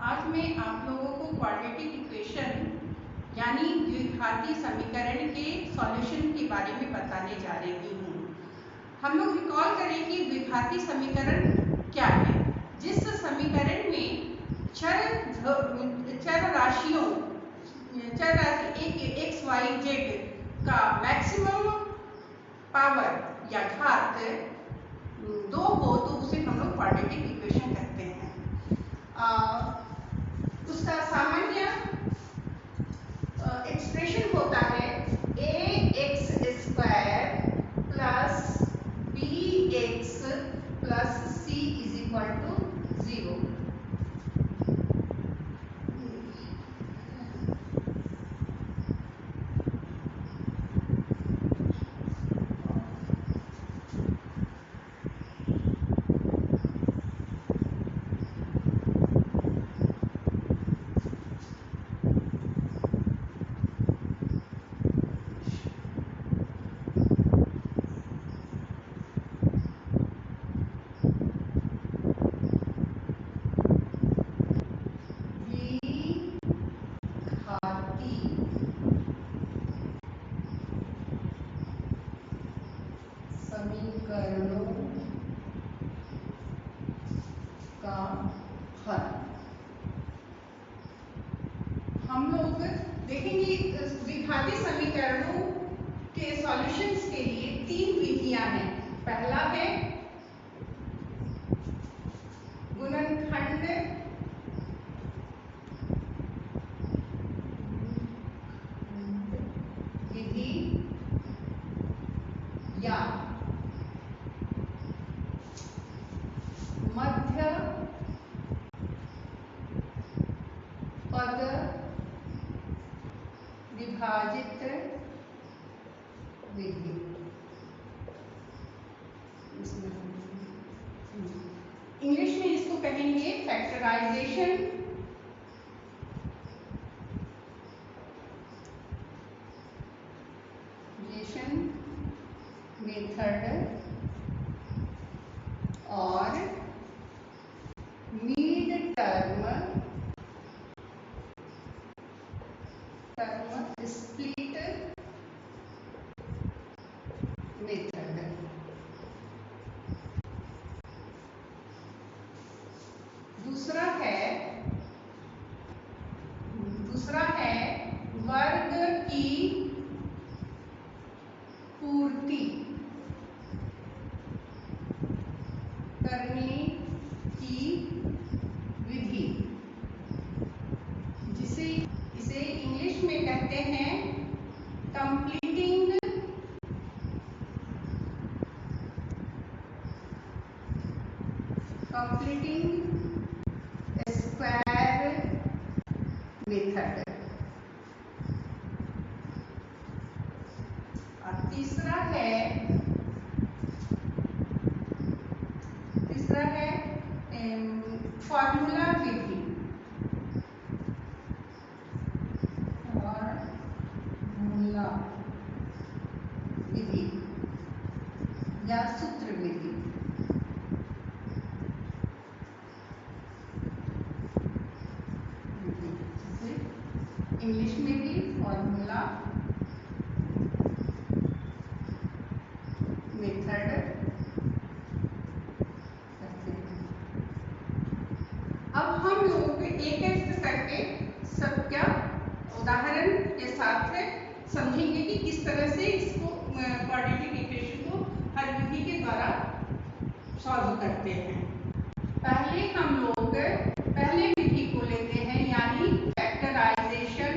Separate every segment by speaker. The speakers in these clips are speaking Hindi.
Speaker 1: आज मैं आप लोगों को क्वाड्रेटिक इक्वेशन यानी द्विघाती समीकरण के सॉल्यूशन के बारे में बताने जा रही हूँ। हम लोग रिकॉल करें कि द्विघाती समीकरण क्या है। जिस समीकरण में चर राशि एक्स वाई जेड का मैक्सिमम पावर या घात 2 हो तो उसे हम लोग क्वाड्रेटिक इक्वेशन कहते हैं। उसका सामान्य एक्सप्रेशन होता है ax² plus bx plus c is equal to 0। समीकरणों का हल हम लोग देखेंगे। द्विघाती समीकरणों के सॉल्यूशंस के लिए 3 विधियां हैं। पहला है गुणनखंड विधि या मध्य पद विभाजित विधि। इंग्लिश में इसको कहेंगे फैक्टराइजेशन मेथड और मीड टर्म स्प्लिट मेथड। दूसरा है वर्ग की पूर्ति करने की विधि, इसे इंग्लिश में कहते हैं कंप्लीटिंग स्क्वायर मेथड। और तीसरा है फॉर्मूला विधि या सूत्र विधि। इंग्लिश में भी फॉर्मूला मेथड कहते हैं। अब हम लोग एक एक करके सबका उदाहरण के साथ समझेंगे कि किस तरह से इसको क्वाड्रेटिक इक्वेशन को हर विधि के द्वारा सॉल्व करते हैं। पहले हम लोग पहले विधि को लेते हैं यानी फैक्टराइजेशन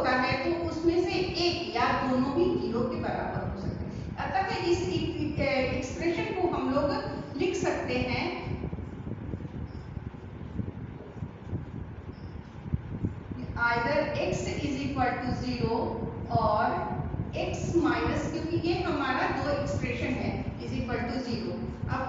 Speaker 1: होता है तो उसमें से एक या दोनों ही 0 के बराबर हो सकते हैं। अतः इस एक्सप्रेशन को हम लोग लिख सकते हैं either x is equal to 0 और x माइनस, क्योंकि ये हमारा दो एक्सप्रेशन है, इज इक्वल टू 0। अब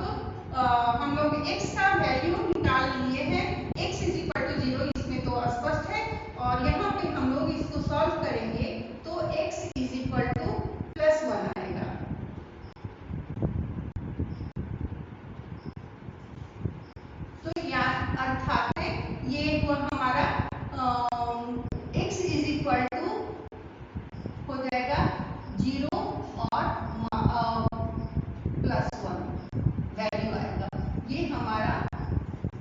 Speaker 1: हम लोग x का वैल्यू निकाल लिए हैं, x इज इक्वल टू 0, इसमें तो स्पष्ट है। और यहाँ पे हम लोग इसको सॉल्व करेंगे तो x इज इक्वल टू +1 आएगा। तो यहाँ अर्थात ये हुआ हमारा x इज इक्वल टू हो जाएगा 0 और +1 वैल्यू आएगा, ये हमारा।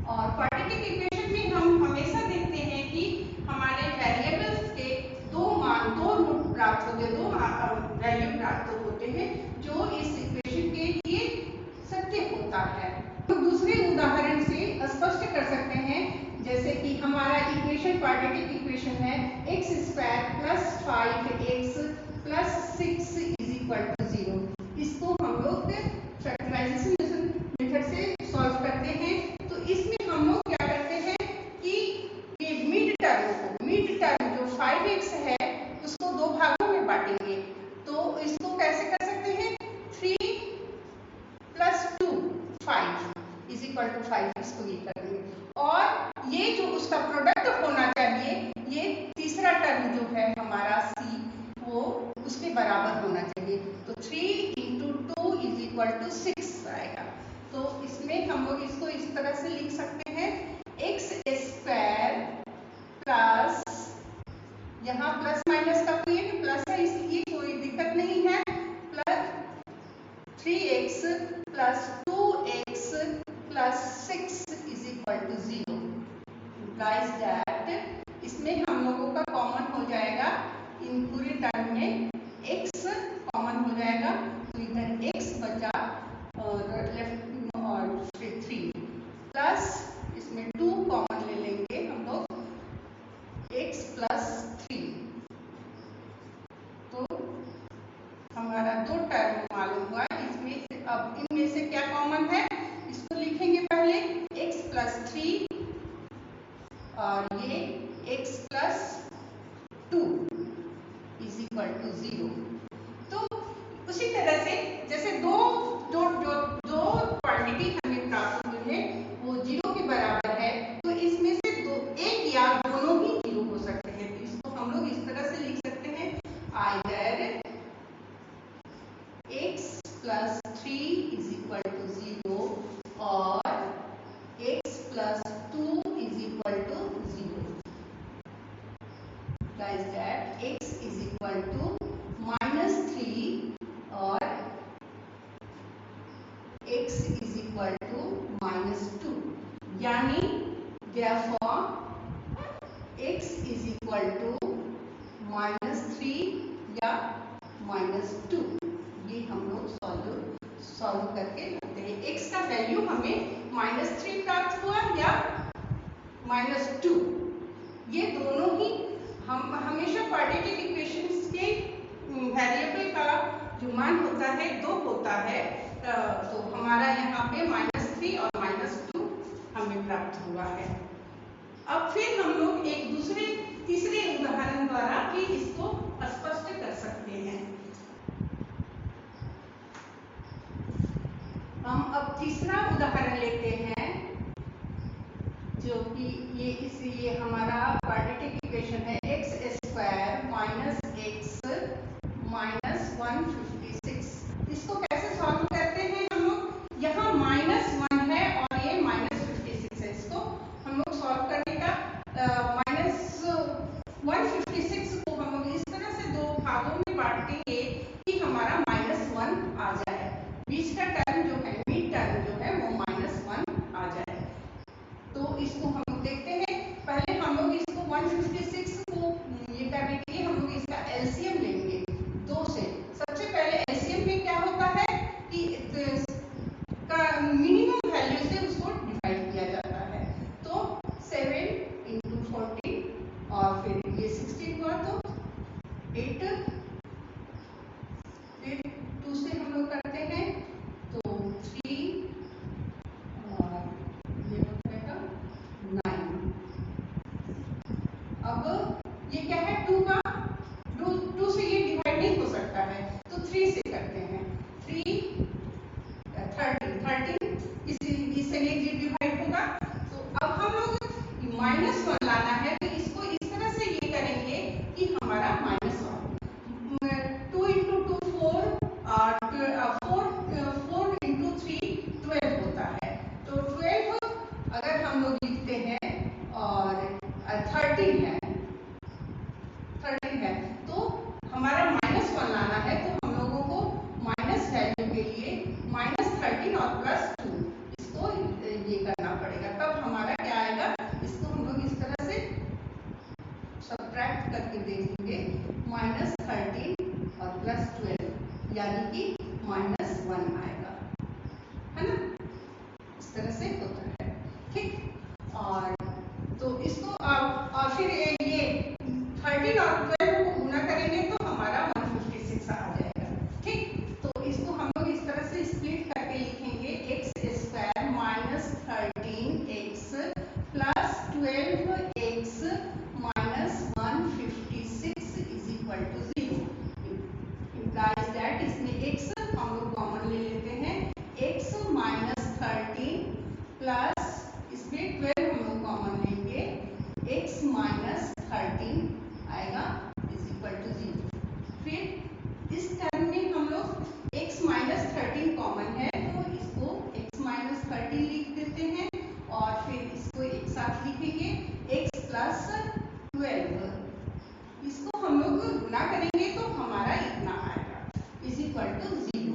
Speaker 1: और क्वाड्रेटिक इक्वेशन में हम हमेशा देखते हैं कि हमारे वेरिएबल्स के दो रूट प्राप्त होते हैं, दो वैल्यू प्राप्त होते हैं, जो इस इक्वेशन के लिए सत्य होता है। तो दूसरे उदाहरण से स्पष्ट कर सकते हैं, जैसे कि हमारा इक्वेशन क्वाड्रेटिक इक्वेशन है x² + 5x + 6 is equal to 0। इसको हम लोग फैक्टराइजेशन मेथड से सॉल्व करते हैं। तो इसमें हम लोग क्या करते हैं कि ये मिड टर्म जो 5x है उसको दो भागों में बांटेंगे। तो इसको कैसे कर सकते हैं, 3 + 2 5 इज इक्वल टू 5, इसको ये करेंगे। और ये जो उसका प्रोडक्ट होना चाहिए, ये तीसरा टर्म जो है हमारा c, वो उसके बराबर होना चाहिए। तो 3 × 2 इज इक्वल टू 6 आएगा। तो इसमें हम लोग इसको इस तरह से लिख सकते हैं, x² प्लस, यहाँ प्लस माइनस का कोई प्लस है इसलिए कोई दिक्कत नहीं है, plus 3x + 2x + 6 is equal to 0। Implies that इसमें हम लोगों का कॉमन हो जाएगा, इन पूरे टर्म में x कॉमन हो जाएगा, तो इधर x बचा और लेफ्ट और 3 प्लस इसमें 2 कॉमन ले लेंगे हम लोग, x + 3। तो हमारा दो टर्म मालूम हुआ, इसमें से अब इनमें से क्या कॉमन है इसको लिखेंगे पहले, x + 3 और ये x + 2 इज इक्वल टू 0। तो उसी तरह से जैसे दो क्वांटिटी हमें प्राप्त हुई है वो 0 के बराबर है, तो इसमें से एक या दोनों ही 0 हो सकते हैं। तो इसको हम लोग इस तरह से लिख सकते हैं, either x + 3 is equal to 0 और x + 2 is equal to 0। Implies that x is equal to -3 और x इज इक्वल टू -2, यानी therefore x is equal to -3 या -2। ये हम लोग सॉल्व करके लाते हैं। x का वैल्यू हमें -3 प्राप्त हुआ या -2, ये दोनों ही हम हमेशा क्वाड्रेटिक इक्वेशंस के वेरिएबल का जो मान होता है 2 होता है, तो हमारा यहाँ पे -3 और -2 हमें प्राप्त हुआ है। अब फिर हम लोग एक तीसरे उदाहरण द्वारा भी इसको स्पष्ट कर सकते हैं। हम अब तीसरा उदाहरण लेते हैं, जो कि ये हमारा क्वाड्रेटिक इक्वेशन है x² - x - 156। इसको कैसे सॉल्व करते हैं हम लोग, यहाँ -1 है और ये -56 है, इसको हम लोग सॉल्व करने का -156 को हम लोग इस तरह से दो भागों में बांटेंगे कि हमारा -1 आ जाए, बीच का टर्म जो है, मिड टर्म जो है वो -1 आ जाए। तो इसको हम लोग देखते हैं, पहले हम लोग इसको 156 को इससे ये डिवाइड होगा। तो अब हम लोग -1 लाना है, तो इसको इस तरह से ये करेंगे कि हमारा -1 2 into 2 4 और 4 into 3 12 होता है। तो 12 अगर हम लोग लिखते हैं और 13 है तो हमारा -1 लाना है, तो हम लोगों को माइनस वैल्यू के लिए -13 और +2 इसको ये करना पड़ेगा, तब हमारा क्या आएगा। इसको हम लोग इस तरह से सब्ट्रैक्ट करके देखेंगे, -13 और +12 यानी कि -1 आएगा, है ना। इस तरह से होता है, ठीक। और तो इसको और फिर ये 13 और 12 को गुना करेंगे तो हमारा 156 आ जाएगा, ठीक। तो इसको हम लोग इस तरह से स्प्लिट करके लिखेंगे, x² -13x +12x -156 is equal to 0। Implies that इसमें x हम लोग कॉमन ले लेते हैं, x -13 प्लस इसमें 12 हम लोग कॉमन लेंगे, x -13 आएगा इज इक्वल टू 0। फिर इस टर्म में हम लोग x -13 कॉमन है, तो इसको x -13 लिख देते हैं और फिर इसको एक साथ लिखेंगे x +12, इसको हम लोग गुना करेंगे तो हमारा इतना आएगा इज इक्वल टू 0।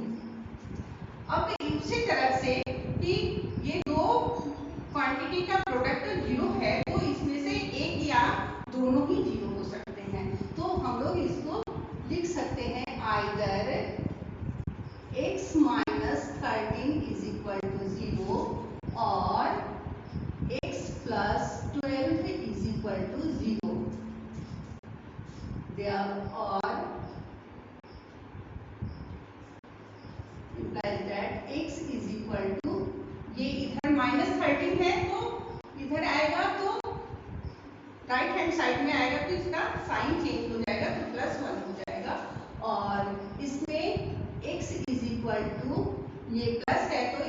Speaker 1: अब इसी तरह से कि ये दो क्वांटिटी का प्रोडक्ट 0 है, तो इसमें से एक या दोनों ही 0 हो सकते हैं, तो हम लोग इसको लिख सकते हैं either x -13 is equal to 0 और x +12 इज इक्वल टू 0। और implies that x is equal to, ये इधर -13 है तो इधर आएगा तो राइट हैंड साइड में आएगा तो इसका साइन चेंज हो जाएगा, तो +1 हो जाएगा। और इसमें x इज इक्वल टू, ये प्लस है तो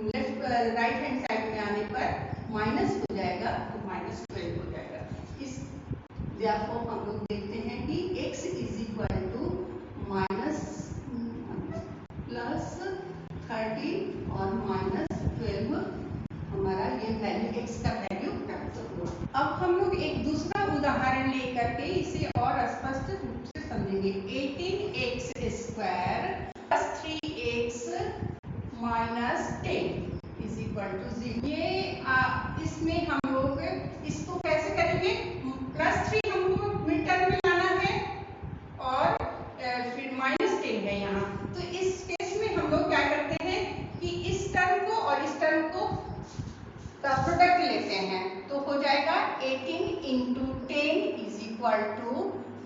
Speaker 1: लेफ्ट राइट हैंड साइड में आने पर माइनस हो जाएगा, तो -12 हो जाएगा। इस therefore हम लोग देखते हैं कि x इज इक्वल टू +13 और -12 हमारा ये वैल्यू x का वैल्यू प्राप्त हुआ। अब हम लोग एक दूसरा उदाहरण लेकर के इसे और स्पष्ट रूप से समझेंगे। 18x² + 3x - 10 is equal to 0। ये इसमें हम लोग इसको कैसे करेंगे, +3 हमको मिड टर्म में लाना है और फिर -10 है यहाँ, तो इस केस में हम लोग क्या करते हैं कि इस टर्म को और इस टर्म को का प्रोडक्ट लेते हैं, तो हो जाएगा 18 into 10 इज इक्वल टू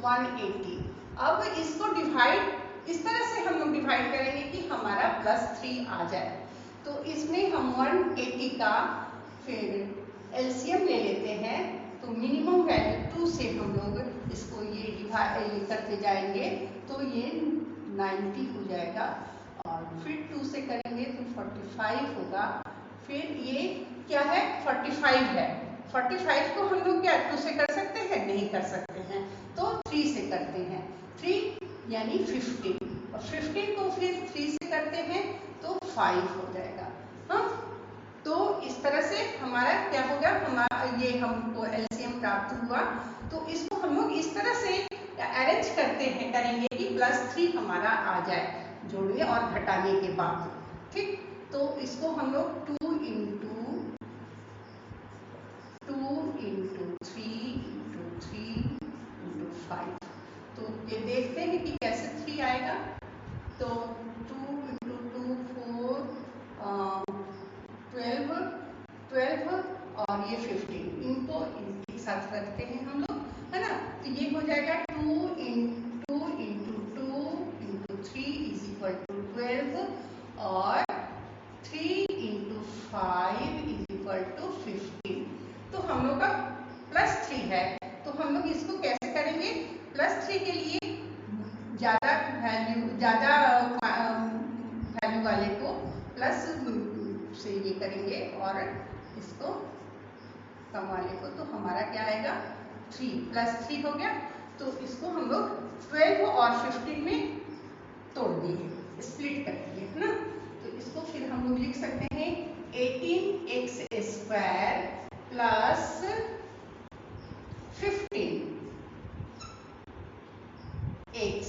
Speaker 1: 180। अब इसको डिवाइड इस तरह से हम लोग डिवाइड करेंगे कि हमारा +3 आ जाए, तो इसमें हम 180 का फिर एलसीएम ले लेते हैं, तो मिनिमम वैल्यू 2 से हम लोग इसको ये डिवाइड करते जाएंगे, तो ये 90 हो जाएगा और फिर 2 से करेंगे तो 45 होगा। फिर ये क्या है, 45 है, 45 को हम लोग क्या 2 से कर सकते हैं, नहीं कर सकते हैं, तो 3 से करते हैं, 3 यानी 15 और 15 को फिर 3 से करते हैं तो 5 हो जाएगा। हाँ, तो इस तरह से हमारा क्या होगा, हमारा ये हमको एलसीएम प्राप्त हुआ। तो इसको हम लोग इस तरह से अरेंज करते हैं, करेंगे कि +3 हमारा आ जाए जोड़ने और घटाने के बाद, ठीक। तो इसको हम लोग 2 into 3 into 3 into 5, तो ये देखते हैं कि कैसे 3 आएगा। तो 2 into 2 4 12 और ये 15, इनको इनके साथ रखते हैं हम लोग, है ना। तो ये हो जाएगा 2 into 2 into 3 is equal to 12 और 3 into 5 इज इक्वल टू 15। तो हम लोग का +3 है, तो हम लोग इसको कैसे करेंगे, +3 के लिए ज़्यादा वैल्यू वाले को प्लस से और इसको कम वाले को, तो हमारा क्या आएगा 3 प्लस 3 हो गया। तो इसको हम लोग 12 और 15 में तोड़ दिए, स्प्लिट कर दिए, है ना। तो इसको फिर हम लोग लिख सकते हैं 18x² plus 15x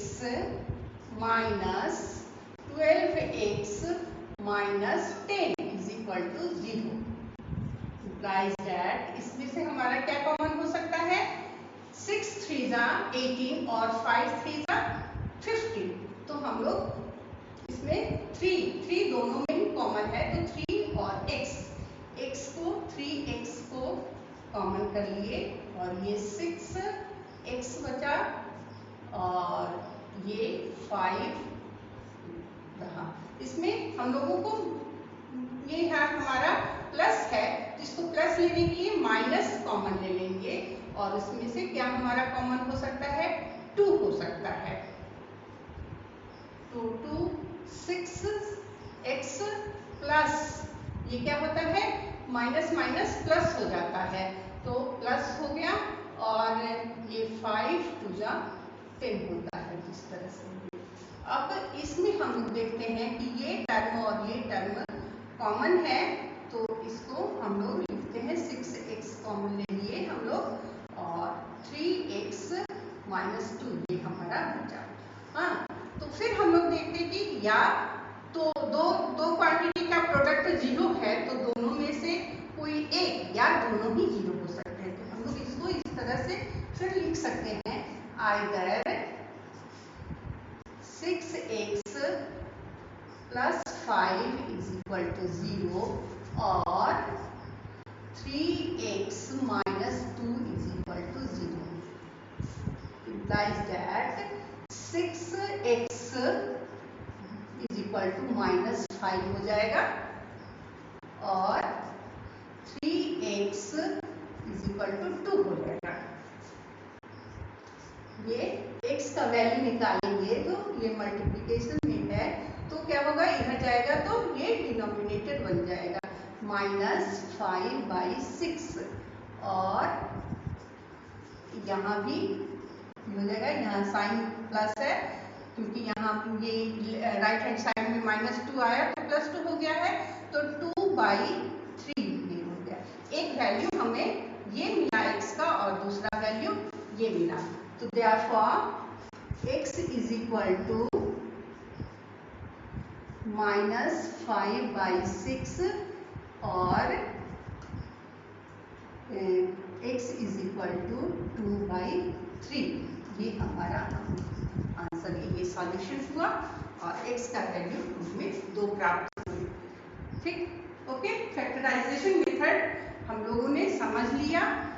Speaker 1: minus 12x minus 10 is equal to 0। Implies that इसमें से हमारा क्या कॉमन हो सकता है, 6 3 जा 18 और 5 3 जा 15। तो हम लोग इसमें 3 दोनों में ही कॉमन है, तो 3 और x को 3x को कॉमन कर लिए और ये 6x बचा और ये 5 रहा। इसमें हम लोगों को ये है हमारा प्लस है, जिसको प्लस लेने के लिए माइनस कॉमन ले लेंगे और इसमें से क्या हमारा कॉमन हो सकता है, 2 हो सकता है। तो 2 6x प्लस ये क्या होता है, माइनस माइनस प्लस हो जाता है, तो प्लस हो गया और ये 5 2 जा 10 होता है जिस तरह से। अब इसमें हम लोग देखते हैं कि ये टर्म और ये टर्म कॉमन है, तो इसको हम लोग लिखते हैं 6x कॉमन ले लिए हम लोग और 3x माइनस 2 ये हमारा बचा। हाँ, तो फिर हम लोग देखते हैं कि या तो दो क्वांटिटी का प्रोडक्ट 0 है, तो दोनों में से कोई एक या दोनों ही 0 हो सकते हैं। तो हम लोग इसको इस तरह से फिर लिख सकते हैं, either 6x plus 5 is equal to 0 और 3x minus 2 is equal to 0। implies that 6x is equal to minus 5 हो जाएगा और 3x इज इक्वल टू 2 हो जाएगा। ये x का वैल्यू निकालेंगे तो ये मल्टीप्लिकेशन में है, तो क्या होगा, इधर जाएगा तो ये डिनोमिनेटर बन जाएगा -5/6 और यहाँ भी हो जाएगा, यहाँ साइन प्लस है क्योंकि यहाँ ये राइट हैंड साइड में -2 आया तो +2 हो गया है, तो 2/3 ये हो गया। एक वैल्यू हमें ये मिला x का और दूसरा वैल्यू ये मिला, तो therefore x is equal to -5/6 और x इज इक्वल टू 2/3। ये हमारा आंसर है, ये सॉल्यूशन हुआ और x का वैल्यू हमें 2 प्राप्त हुए। ठीक, ओके। फैक्टराइजेशन मेथड हम लोगों ने समझ लिया।